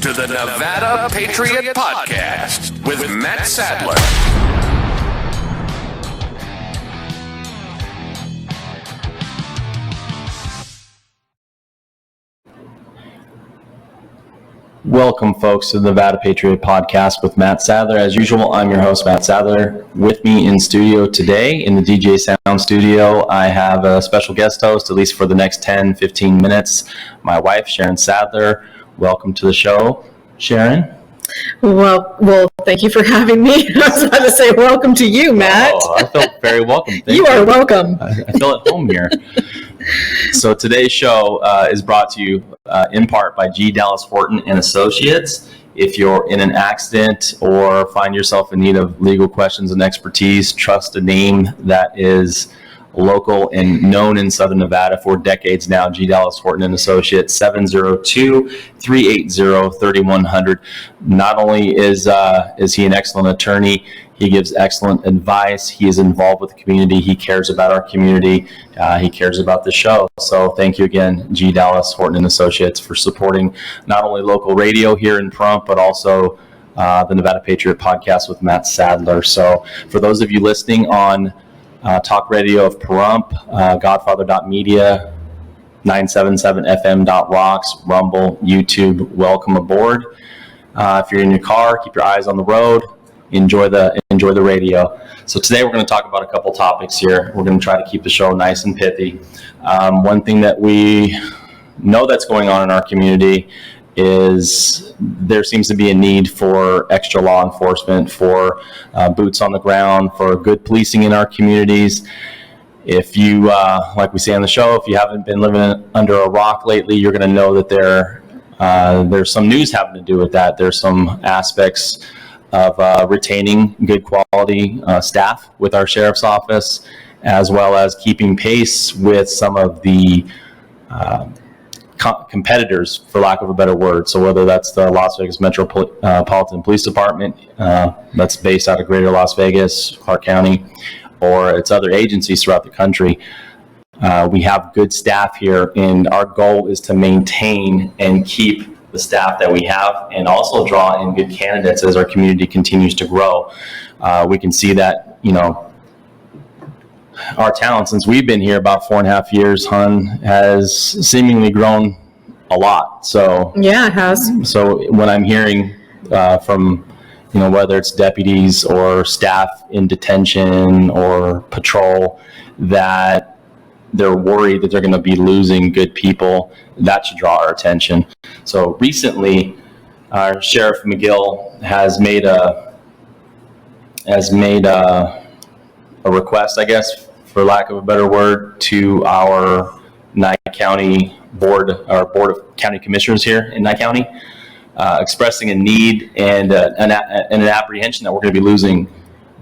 to the Nevada Patriot Podcast with Matt Sadler. Welcome, folks, to the Nevada Patriot Podcast with Matt Sadler. As usual, I'm your host, Matt Sadler. With me in studio today, in the DJ Sound studio, I have a special guest host, at least for the next 10, 15 minutes, my wife, Sharon Sadler. Welcome to the show, Sharon. Well, thank you for having me. I was about to say welcome to you, Matt. Oh, I felt very welcome. Thank you are welcome. I feel at home here. So today's show is brought to you in part by G. Dallas Horton and Associates. If you're in an accident or find yourself in need of legal questions and expertise, trust a name that is local and known in Southern Nevada for decades now. G. Dallas Horton and Associates, 702-380-3100. Not only is he an excellent attorney, he gives excellent advice. He is involved with the community. He cares about our community. He cares about the show. So thank you again, G. Dallas Horton and Associates, for supporting not only local radio here in Pahrump, but also the Nevada Patriot Podcast with Matt Sadler. So for those of you listening on Talk Radio of Pahrump, Godfather.media, 977fm.rocks, Rumble, YouTube, welcome aboard. If you're in your car, keep your eyes on the road. Enjoy the radio. So today we're going to talk about a couple topics here. We're going to try to keep the show nice and pithy. One thing that we know that's going on in our community is there seems to be a need for extra law enforcement, for boots on the ground, for good policing in our communities. If you, like we say on the show, if you haven't been living under a rock lately, you're going to know that there's some news having to do with that. There's some aspects of retaining good quality staff with our sheriff's office, as well as keeping pace with some of the competitors, for lack of a better word. So whether that's the Las Vegas Metropolitan Police Department, that's based out of Greater Las Vegas, Clark County, or its other agencies throughout the country. We have good staff here, and our goal is to maintain and keep the staff that we have, and also draw in good candidates as our community continues to grow. We can see that, our town, since we've been here about 4.5 years, has seemingly grown a lot. So yeah, it has. So when I'm hearing from, whether it's deputies or staff in detention or patrol, that they're worried that they're going to be losing good people, that should draw our attention. So recently, our Sheriff McGill has made a request, I guess, for lack of a better word, to our Nye County Board of County Commissioners here in Nye County, expressing a need and an apprehension that we're going to be losing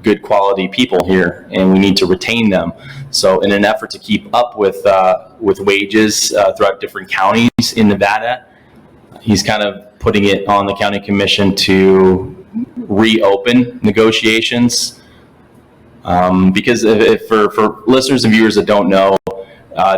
good quality people here, and we need to retain them. So in an effort to keep up with wages throughout different counties in Nevada, he's kind of putting it on the county commission to reopen negotiations. Because if for listeners and viewers that don't know,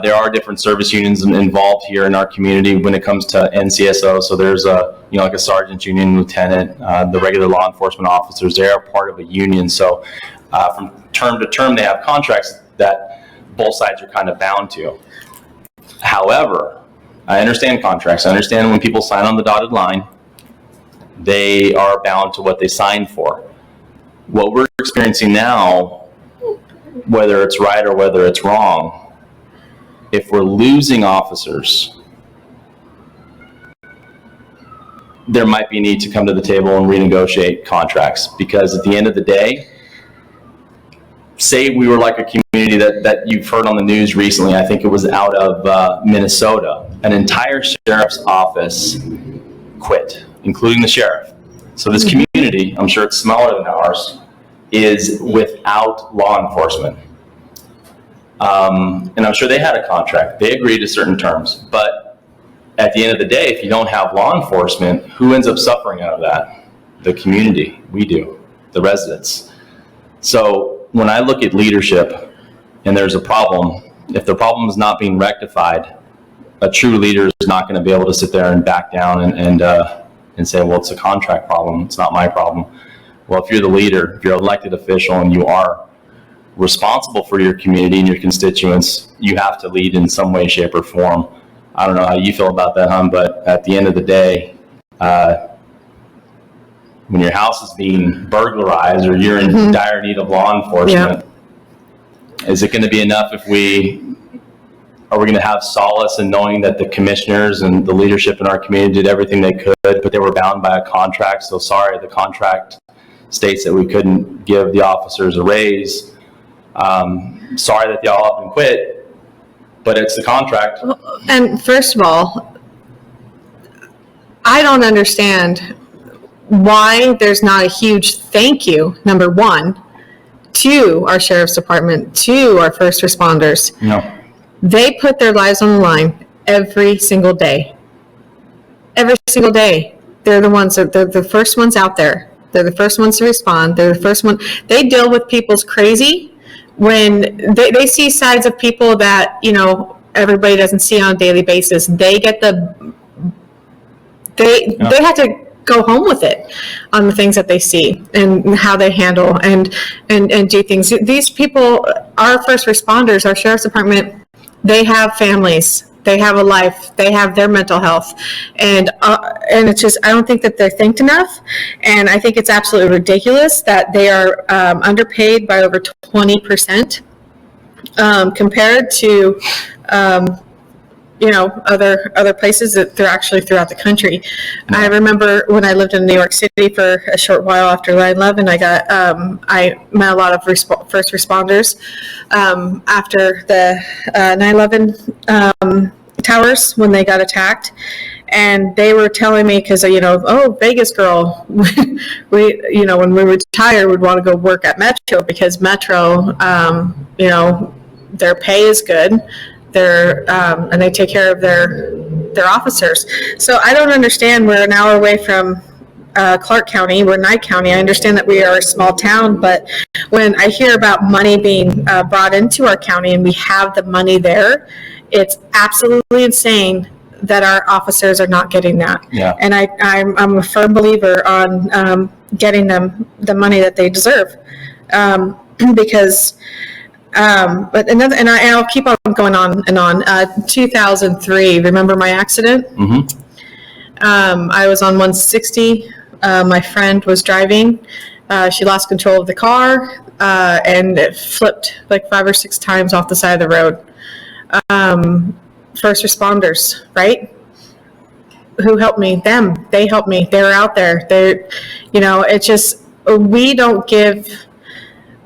there are different service unions involved here in our community when it comes to NCSO. So there's like a sergeant union, lieutenant, the regular law enforcement officers. They are part of a union. So from term to term, they have contracts that both sides are kind of bound to. However, I understand contracts. I understand when people sign on the dotted line, they are bound to what they signed for. What we're experiencing now, whether it's right or whether it's wrong, if we're losing officers, there might be a need to come to the table and renegotiate contracts, because at the end of the day, say we were like a community that you've heard on the news recently, I think it was out of Minnesota, an entire sheriff's office quit, including the sheriff. So this community, I'm sure it's smaller than ours, is without law enforcement. And I'm sure they had a contract. They agreed to certain terms. But at the end of the day, if you don't have law enforcement, who ends up suffering out of that? The community. We do. The residents. So when I look at leadership and there's a problem, if the problem is not being rectified, a true leader is not going to be able to sit there and back down and and say, well, it's a contract problem. It's not my problem. Well, if you're the leader, if you're an elected official and you are responsible for your community and your constituents, you have to lead in some way, shape, or form. I don't know how you feel about that, hon, but at the end of the day, when your house is being burglarized or you're in dire need of law enforcement, is it going to be enough if are we going to have solace in knowing that the commissioners and the leadership in our community did everything they could, but they were bound by a contract? So sorry, the contract states that we couldn't give the officers a raise. Sorry that they all up and quit, but it's the contract. And first of all, I don't understand why there's not a huge thank you, number one, to our sheriff's department, to our first responders. No. They put their lives on the line every single day. Every single day. They're the ones that they're the first ones out there. They're the first ones to respond. They're the first one. They deal with people's crazy when they see sides of people that, everybody doesn't see on a daily basis. They get they have to go home with it on the things that they see and how they handle and do things. These people, our first responders, our sheriff's department, they have families, they have a life, they have their mental health, and it's just, I don't think that they're thanked enough, and I think it's absolutely ridiculous that they are underpaid by over 20% compared to other places that they're actually throughout the country. I remember when I lived in New York City for a short while after 9/11, I met a lot of first responders after the 9/11 towers when they got attacked, and they were telling me, because Vegas girl, when we retire, we'd want to go work at Metro because Metro, their pay is good. And they take care of their officers. So I don't understand. We're an hour away from Clark County. We're Nye County. I understand that we are a small town, but when I hear about money being brought into our county and we have the money there, it's absolutely insane that our officers are not getting that. Yeah. And I'm a firm believer on getting them the money that they deserve, because. I'll keep on going on and on. 2003, remember my accident? Mm-hmm. I was on 160. My friend was driving. She lost control of the car, and it flipped like 5 or 6 times off the side of the road. First responders, right? Who helped me? Them. They helped me. They were out there. It's just, we don't give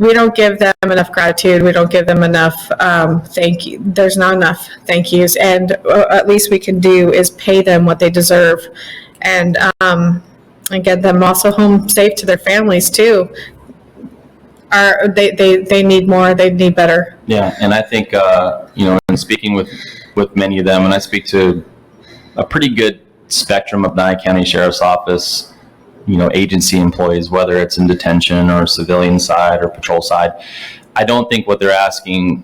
them enough gratitude. We don't give them enough thank you. There's not enough thank yous, and at least we can do is pay them what they deserve, and get them also home safe to their families too. They need more. They need better. Yeah, and I think in speaking with many of them, and I speak to a pretty good spectrum of Nye County Sheriff's Office, agency employees, whether it's in detention or civilian side or patrol side. I don't think what they're asking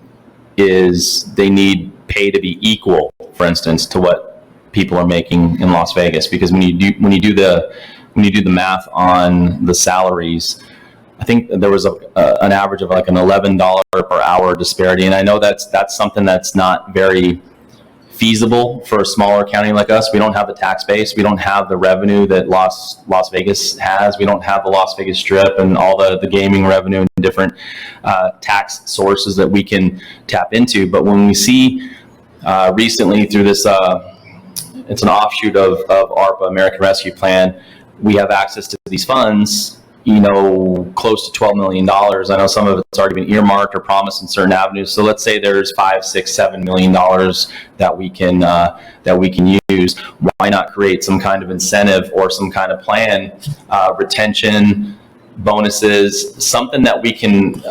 is they need pay to be equal, for instance, to what people are making in Las Vegas. Because when you do the math on the salaries, I think there was an average of like an $11 per hour disparity, and I know that's something that's not very feasible for a smaller county like us. We don't have the tax base. We don't have the revenue that Las Vegas has. We don't have the Las Vegas Strip and all the gaming revenue and different tax sources that we can tap into. But when we see recently through this, it's an offshoot of ARPA, American Rescue Plan, we have access to these funds, close to $12 million. I know some of it's already been earmarked or promised in certain avenues. So let's say there's $5, $6, $7 million that we can use. Why not create some kind of incentive or some kind of plan, retention, bonuses, something that we can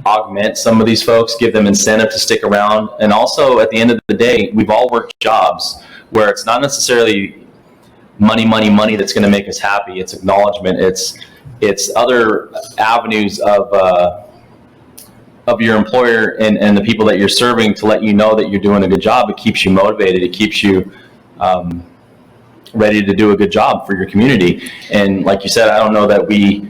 augment some of these folks, give them incentive to stick around. And also, at the end of the day, we've all worked jobs where it's not necessarily money that's going to make us happy. It's acknowledgement. It's other avenues of your employer and the people that you're serving to let you know that you're doing a good job. It keeps you motivated. It keeps you ready to do a good job for your community. And like you said, I don't know that we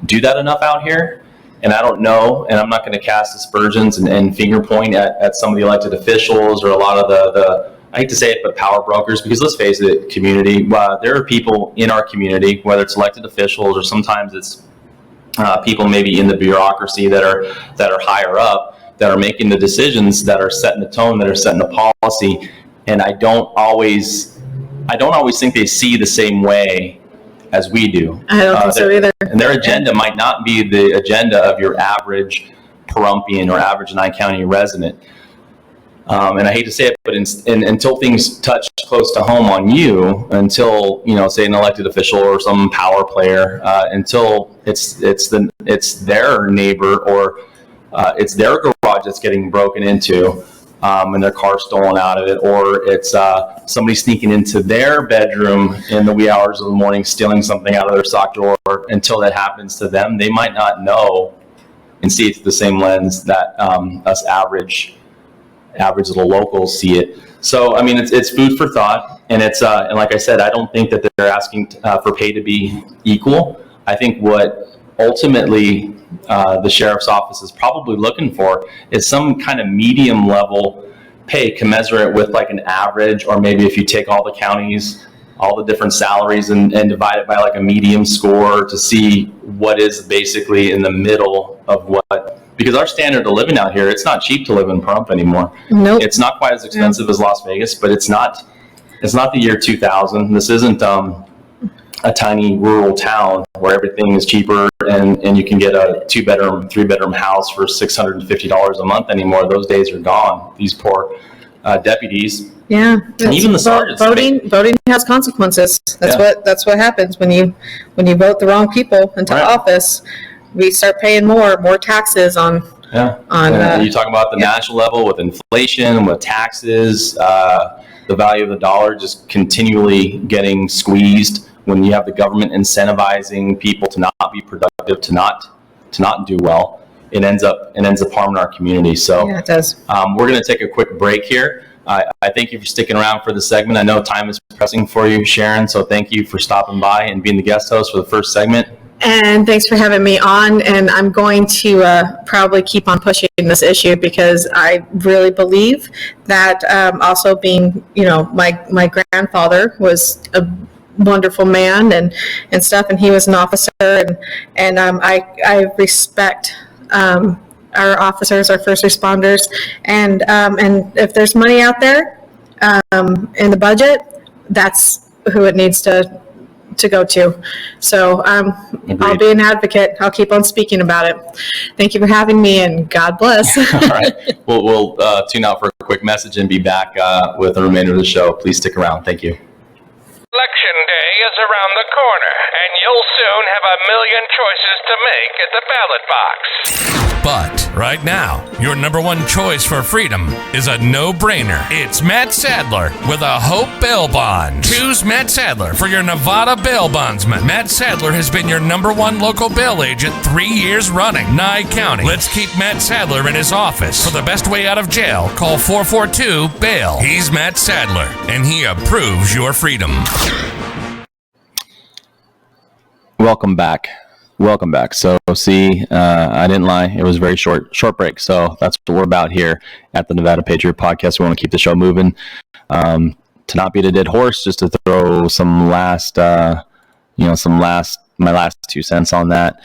do that enough out here. And I don't know, and I'm not going to cast aspersions and finger point at some of the elected officials or a lot of the I hate to say it, but power brokers, because let's face it, community, there are people in our community, whether it's elected officials or sometimes it's people maybe in the bureaucracy that are higher up, that are making the decisions, that are setting the tone, that are setting the policy. And I don't always think they see the same way as we do. I don't think so either. And their agenda might not be the agenda of your average Parumpian or average Nye County resident. And I hate to say it, but until things touch close to home on you, until, say an elected official or some power player, until it's their neighbor or it's their garage that's getting broken into, and their car stolen out of it, or it's somebody sneaking into their bedroom in the wee hours of the morning, stealing something out of their sock drawer. Until that happens to them, they might not know and see it through the same lens that us average little locals see it. So, I mean, it's food for thought, and and like I said, I don't think that they're asking for pay to be equal. I think what ultimately the sheriff's office is probably looking for is some kind of medium level pay commensurate with like an average, or maybe if you take all the counties, all the different salaries and divide it by like a medium score to see what is basically in the middle of what. Because our standard of living out here, it's not cheap to live in Pahrump anymore. Nope. It's not quite as expensive as Las Vegas, but it's not the year 2000. This isn't a tiny rural town where everything is cheaper and you can get a 2-bedroom, 3-bedroom house for $650 a month anymore. Those days are gone. These poor deputies. Yeah. And even the sergeants. Voting has consequences. That's what happens when you vote the wrong people into office. We start paying more taxes on. You talk about the national level with inflation, with taxes, the value of the dollar just continually getting squeezed when you have the government incentivizing people to not be productive, to not do well. It ends up harming our community. So yeah, it does. We're going to take a quick break here. I thank you for sticking around for the segment. I know time is pressing for you, Sharon, so thank you for stopping by and being the guest host for the first segment. And thanks for having me on. And I'm going to probably keep on pushing this issue because I really believe that also being, my grandfather was a wonderful man and stuff, and he was an officer, and I respect our officers, our first responders, and if there's money out there in the budget, that's who it needs to go to. So I'll be an advocate. I'll keep on speaking about it. Thank you for having me, and God bless. All right. We'll tune out for a quick message and be back with the remainder of the show. Please stick around. Thank you. Election day is around the corner, and you'll soon have a million choices to make at the ballot box. But right now, your number one choice for freedom is a no-brainer. It's Matt Sadler with a Hope Bail Bond. Choose Matt Sadler for your Nevada bail bondsman. Matt Sadler has been your number one local bail agent 3 years running. Nye County. Let's keep Matt Sadler in his office. For the best way out of jail, call 442-BAIL. He's Matt Sadler, and he approves your freedom. Welcome back. So see, I didn't lie. It was a very short break. So that's what we're about here at the Nevada Patriot Podcast. We want to keep the show moving. To not beat a dead horse, just to throw some my last 2 cents on that.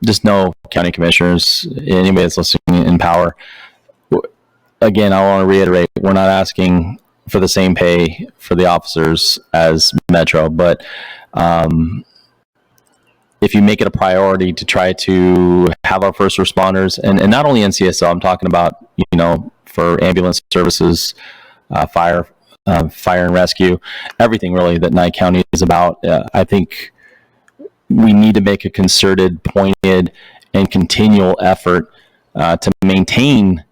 Just know, county commissioners, anybody that's listening in power, again, I want to reiterate, we're not asking for the same pay for the officers as Metro, but if you make it a priority to try to have our first responders, and not only NCSO, I'm talking about, for ambulance services, fire and rescue, everything really that Nye County is about. I think we need to make a concerted, pointed, and continual effort to maintain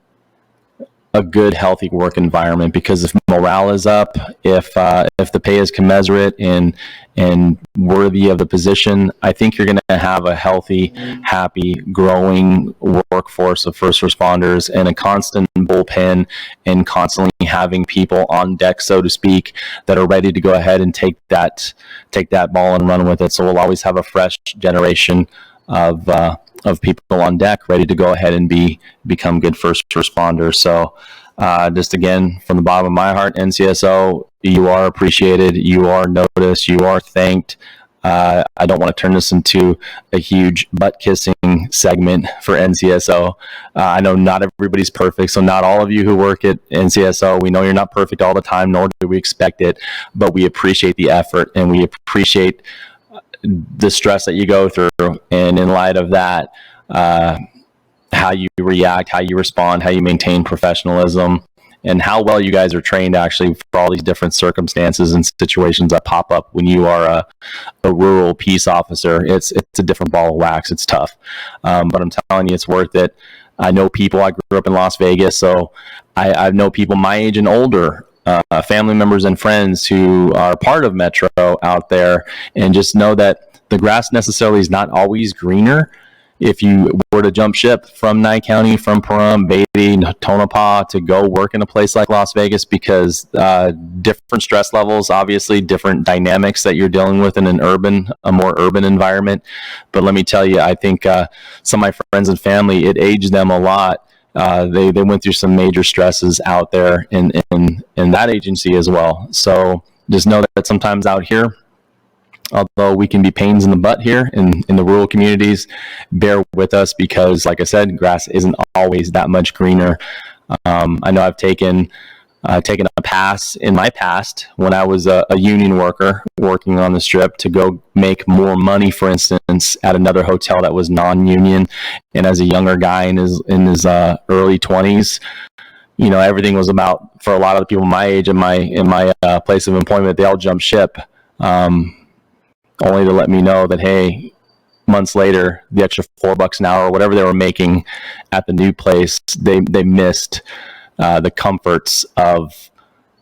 a good, healthy work environment, because if morale is up, if the pay is commensurate and worthy of the position, I think you're going to have a healthy, happy, growing workforce of first responders, and a constant bullpen, and constantly having people on deck, so to speak, that are ready to go ahead and take that ball and run with it. So we'll always have a fresh generation of people on deck ready to go ahead and become good first responders. So just again, from the bottom of my heart, NCSO, you are appreciated, you are noticed, you are thanked. I don't want to turn this into a huge butt-kissing segment for NCSO. I know not everybody's perfect, so not all of you who work at NCSO, we know you're not perfect all the time, nor do we expect it, but we appreciate the effort, and we appreciate the stress that you go through. And in light of that, how you react, how you respond, how you maintain professionalism, and how well you guys are trained actually for all these different circumstances and situations that pop up when you are a rural peace officer. It's a different ball of wax. It's tough. But I'm telling you, it's worth it. I know people, I grew up in Las Vegas, so I know people my age and older, family members and friends who are part of Metro out there, and just know that the grass necessarily is not always greener. If you were to jump ship from Nye County, from Pahrump, Beatty, Tonopah, to go work in a place like Las Vegas, because different stress levels, obviously different dynamics that you're dealing with in a more urban environment. But let me tell you, I think some of my friends and family, it aged them a lot. They went through some major stresses out there in that agency as well. So just know that sometimes out here, although we can be pains in the butt here in the rural communities, bear with us, because like I said, grass isn't always that much greener. I know I've taken a pass in my past when I was a union worker working on the Strip to go make more money, for instance, at another hotel that was non-union. And as a younger guy in his early 20s, you know, everything was about, for a lot of the people my age in my place of employment, they all jumped ship. Only to let me know that, hey, months later, the extra $4 an hour or whatever they were making at the new place, they missed the comforts of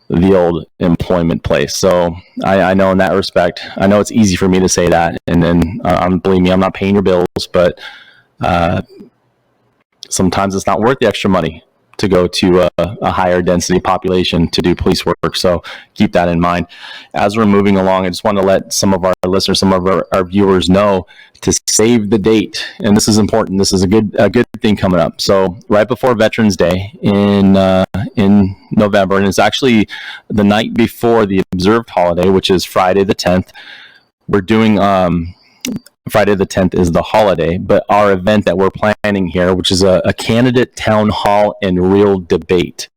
the old employment place. So I know in that respect, I know it's easy for me to say that, and then believe me, I'm not paying your bills, but sometimes it's not worth the extra money to go to a higher density population to do police work. So keep that in mind. As we're moving along, I just want to let some of our listeners, some of our viewers know to save the date. And this is important. This is a good thing coming up. So right before Veterans Day in November, and it's actually the night before the observed holiday, which is Friday the 10th, we're doing Friday the 10th is the holiday, but our event that we're planning here, which is a candidate town hall and real debate,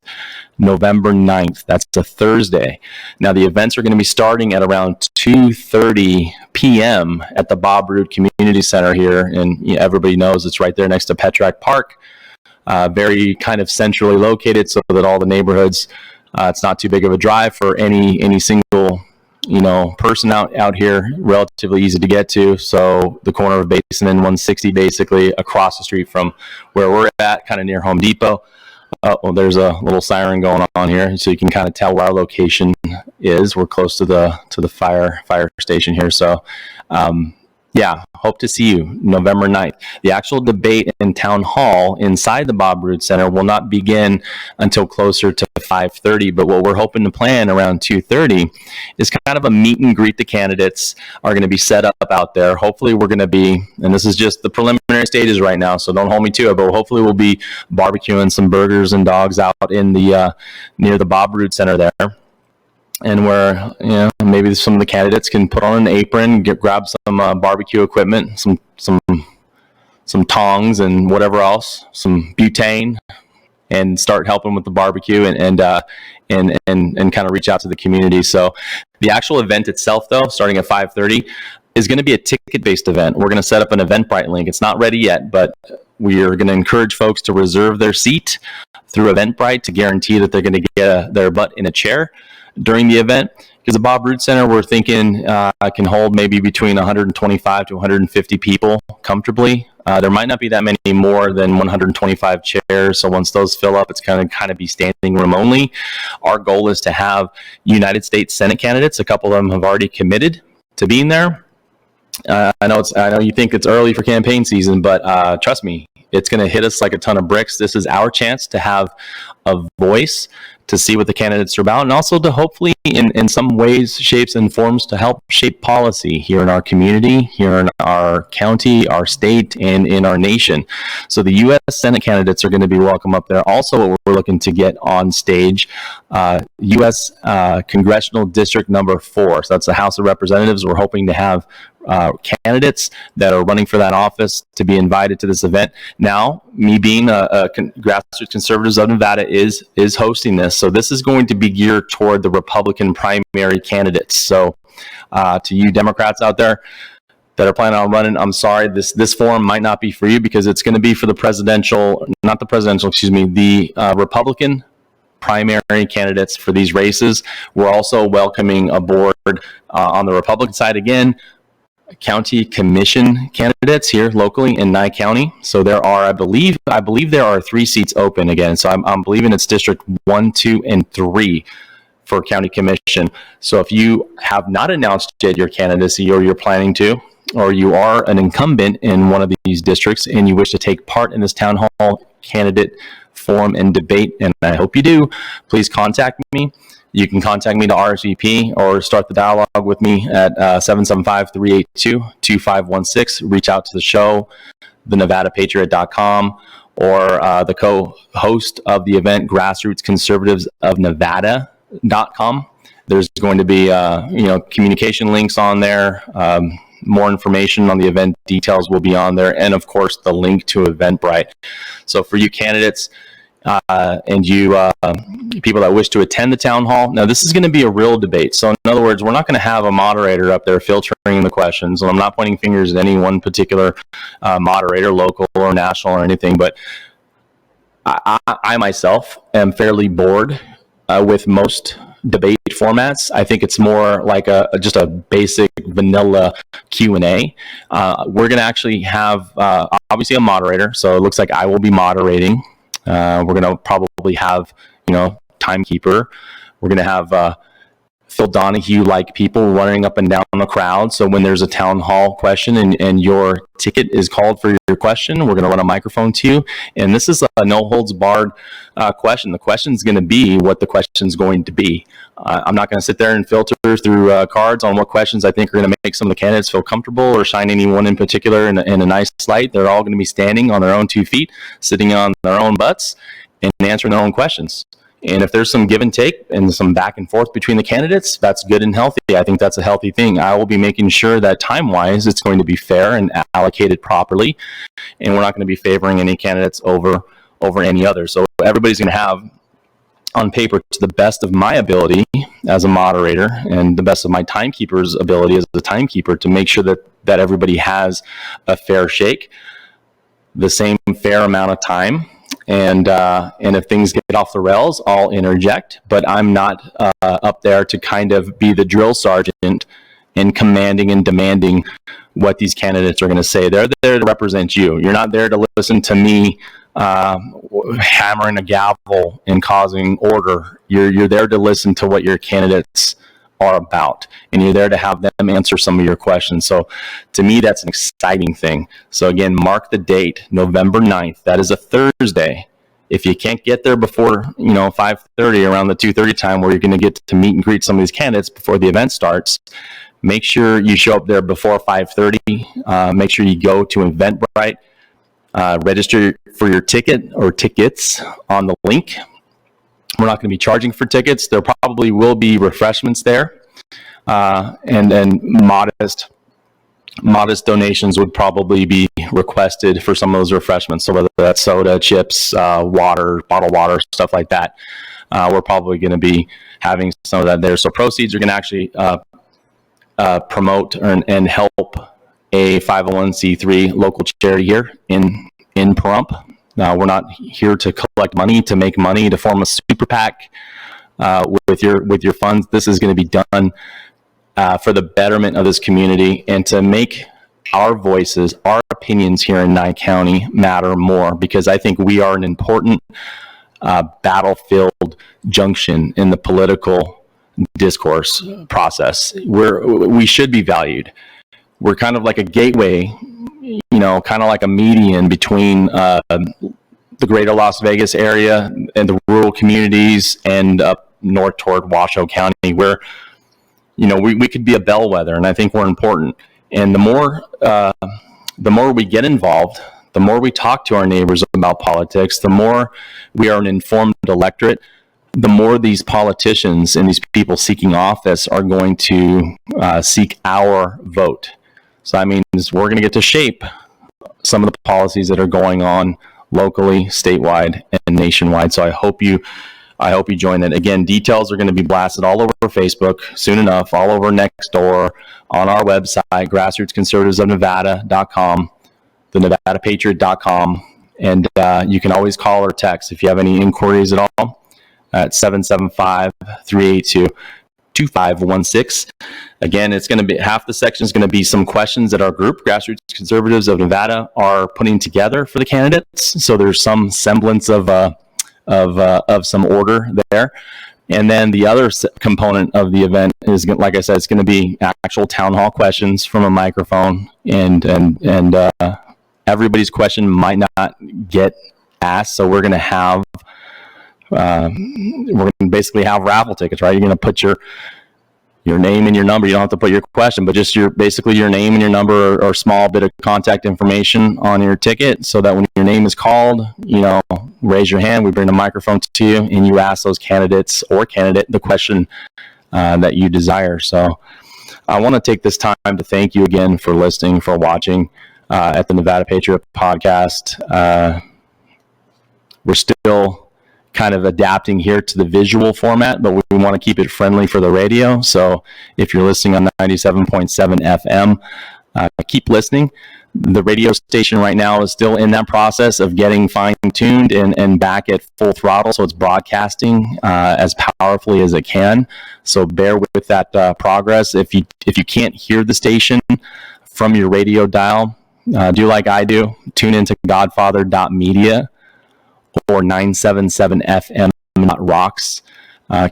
November 9th. That's a Thursday. Now, the events are going to be starting at around 2:30 p.m. at the Bob Roode Community Center here, and everybody knows it's right there next to Patriot Park, very kind of centrally located, so that all the neighborhoods, it's not too big of a drive for any single person out here, relatively easy to get to. So the corner of Basin and 160, basically across the street from where we're at, kind of near Home Depot. Well, there's a little siren going on here, so you can kind of tell where our location is. We're close to the fire station here. So, yeah, hope to see you November 9th. The actual debate in Town Hall inside the Bob Roode Center will not begin until closer to 5:30, but what we're hoping to plan around 2:30 is kind of a meet and greet. The candidates are going to be set up out there. Hopefully we're going to be, and this is just the preliminary stages right now, so don't hold me to it, but hopefully we'll be barbecuing some burgers and dogs out in the near the Bob Roode Center there. And where maybe some of the candidates can put on an apron, grab some barbecue equipment, some tongs and whatever else, some butane, and start helping with the barbecue and kind of reach out to the community. So the actual event itself, though, starting at 5:30, is going to be a ticket-based event. We're going to set up an Eventbrite link. It's not ready yet, but we are going to encourage folks to reserve their seat through Eventbrite to guarantee that they're going to get their butt in a chair during the event, Because the Bob Root Center, we're thinking can hold maybe between 125 to 150 people comfortably. There might not be that many more than 125 chairs, so once those fill up, it's going to kind of be standing room only. Our goal is to have United States Senate candidates. A couple of them have already committed to being there. I know you think it's early for campaign season, but trust me, it's going to hit us like a ton of bricks. This is our chance to have a voice, to see what the candidates are about, and also to hopefully, in some ways, shapes and forms, to help shape policy here in our community, here in our county, our state, and in our nation. So the U.S. Senate candidates are going to be welcome up there. Also, what we're looking to get on stage, U.S. Congressional District number 4. So that's the House of Representatives. We're hoping to have candidates that are running for that office to be invited to this event. Now, me being a Grassroots Conservatives of Nevada is hosting this. So this is going to be geared toward the Republican primary candidates. So to you Democrats out there that are planning on running, I'm sorry, this forum might not be for you, because it's going to be for the Republican primary candidates for these races. We're also welcoming aboard on the Republican side, again, county commission candidates here locally in Nye County. So there are, I believe there are 3 seats open again. So I'm believing it's District 1, 2, and 3 for county commission. So if you have not announced yet your candidacy, or you're planning to, or you are an incumbent in one of these districts and you wish to take part in this town hall candidate forum and debate, and I hope you do, please contact me. You can contact me to RSVP or start the dialogue with me at 775-382-2516. Reach out to the show, thenevadapatriot.com, or the co-host of the event, Grassroots Conservatives of Nevada.com. There's going to be communication links on there. More information on the event details will be on there, and of course the link to Eventbrite. So for you candidates, and you people that wish to attend the town hall, now this is going to be a real debate. So in other words, we're not going to have a moderator up there filtering the questions, and I'm not pointing fingers at any one particular moderator, local or national or anything, but I myself am fairly bored with most debate formats. I think it's more like just a basic vanilla Q&A. We're going to actually have obviously a moderator, so it looks like I will be moderating. We're going to probably have, timekeeper. We're going to have Phil Donahue-like people running up and down the crowd. So when there's a town hall question and your ticket is called for your question, we're going to run a microphone to you. And this is a no-holds-barred question. The question is going to be what the question's going to be. I'm not going to sit there and filter through cards on what questions I think are going to make some of the candidates feel comfortable or shine anyone in particular in a nice light. They're all going to be standing on their own 2 feet, sitting on their own butts, and answering their own questions. And if there's some give and take and some back and forth between the candidates, that's good and healthy. I think that's a healthy thing. I will be making sure that time-wise it's going to be fair and allocated properly, and we're not going to be favoring any candidates over any other. So everybody's going to have, on paper, to the best of my ability as a moderator and the best of my timekeeper's ability as a timekeeper, to make sure that everybody has a fair shake, the same fair amount of time. And if things get off the rails, I'll interject, but I'm not up there to kind of be the drill sergeant and commanding and demanding what these candidates are going to say. They're there to represent you. You're not there to listen to me hammering a gavel and causing order. You're there to listen to what your candidates are about, and you're there to have them answer some of your questions. So to me, that's an exciting thing. So again, mark the date, November 9th. That is a Thursday. If you can't get there before 5:30, around the 2:30 time, where you're going to get to meet and greet some of these candidates before the event starts, make sure you show up there before 5:30. Make sure you go to Eventbrite, register for your ticket or tickets on the link. We're not going to be charging for tickets. There probably will be refreshments there, and then modest donations would probably be requested for some of those refreshments. So whether that's soda, chips, water, bottled water, stuff like that, we're probably going to be having some of that there. So proceeds are going to actually promote and help a 501c3 local charity here in Pahrump. We're not here to collect money, to make money, to form a super PAC, with your funds. This is going to be done for the betterment of this community and to make our voices, our opinions here in Nye County matter more, because I think we are an important battlefield junction in the political discourse process. We should be valued. We're kind of like a gateway, kind of like a median between the greater Las Vegas area and the rural communities and up north toward Washoe County, where, we could be a bellwether, and I think we're important. And the more we get involved, the more we talk to our neighbors about politics, the more we are an informed electorate, the more these politicians and these people seeking office are going to seek our vote. So that means we're going to get to shape some of the policies that are going on locally, statewide, and nationwide. So I hope you join it. Again, details are going to be blasted all over Facebook soon enough, all over Nextdoor, on our website, grassrootsconservativesofnevada.com, thenevadapatriot.com, and you can always call or text if you have any inquiries at all at 775-382-2516. Again, it's going to be half the section is going to be some questions that our group, Grassroots Conservatives of Nevada, are putting together for the candidates. So there's some semblance of some order there. And then the other component of the event is, like I said, it's going to be actual town hall questions from a microphone, and everybody's question might not get asked. So we're going to basically have raffle tickets, right? You're going to put your name and your number. You don't have to put your question, but just your name and your number or small bit of contact information on your ticket, so that when your name is called, raise your hand, we bring the microphone to you, and you ask those candidate the question that you desire. So I want to take this time to thank you again for listening, for watching at the Nevada Patriot podcast. We're still kind of adapting here to the visual format, but we want to keep it friendly for the radio. So if you're listening on 97.7 FM, keep listening. The radio station right now is still in that process of getting fine-tuned and back at full throttle, so it's broadcasting as powerfully as it can. So bear with that progress. If you can't hear the station from your radio dial, do like I do. Tune into godfather.media or 977 FM rocks.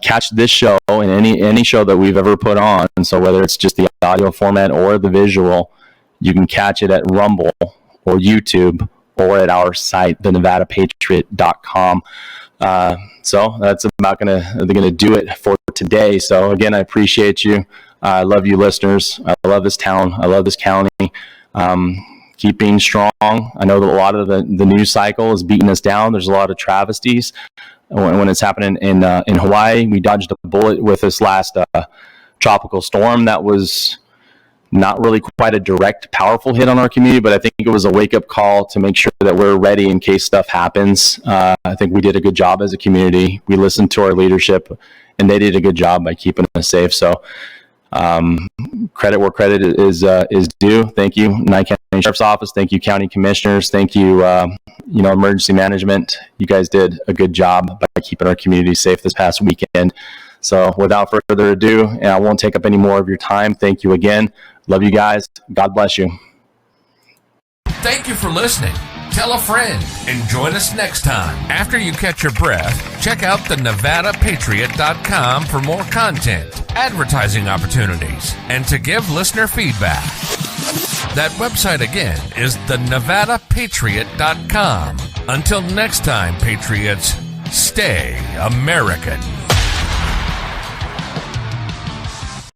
Catch this show and any show that we've ever put on. And so whether it's just the audio format or the visual, you can catch it at Rumble or YouTube or at our site, thenevadapatriot.com. So that's about they're gonna do it for today. So again, I appreciate you. I love you listeners. I love this town. I love this county. Keep being strong. I know that a lot of the news cycle is beating us down. There's a lot of travesties when it's happening in Hawaii. We dodged a bullet with this last tropical storm that was not really quite a direct, powerful hit on our community, but I think it was a wake-up call to make sure that we're ready in case stuff happens. I think we did a good job as a community. We listened to our leadership, and they did a good job by keeping us safe. So credit where credit is due. Thank you, Nye County Sheriff's Office. Thank you, County Commissioners. Thank you, Emergency Management. You guys did a good job by keeping our community safe this past weekend. So without further ado, and I won't take up any more of your time. Thank you again. Love you guys. God bless you. Thank you for listening. Tell a friend and join us next time. After you catch your breath, check out thenevadapatriot.com for more content, advertising opportunities, and to give listener feedback. That website again is thenevadapatriot.com. Until next time, Patriots, stay American.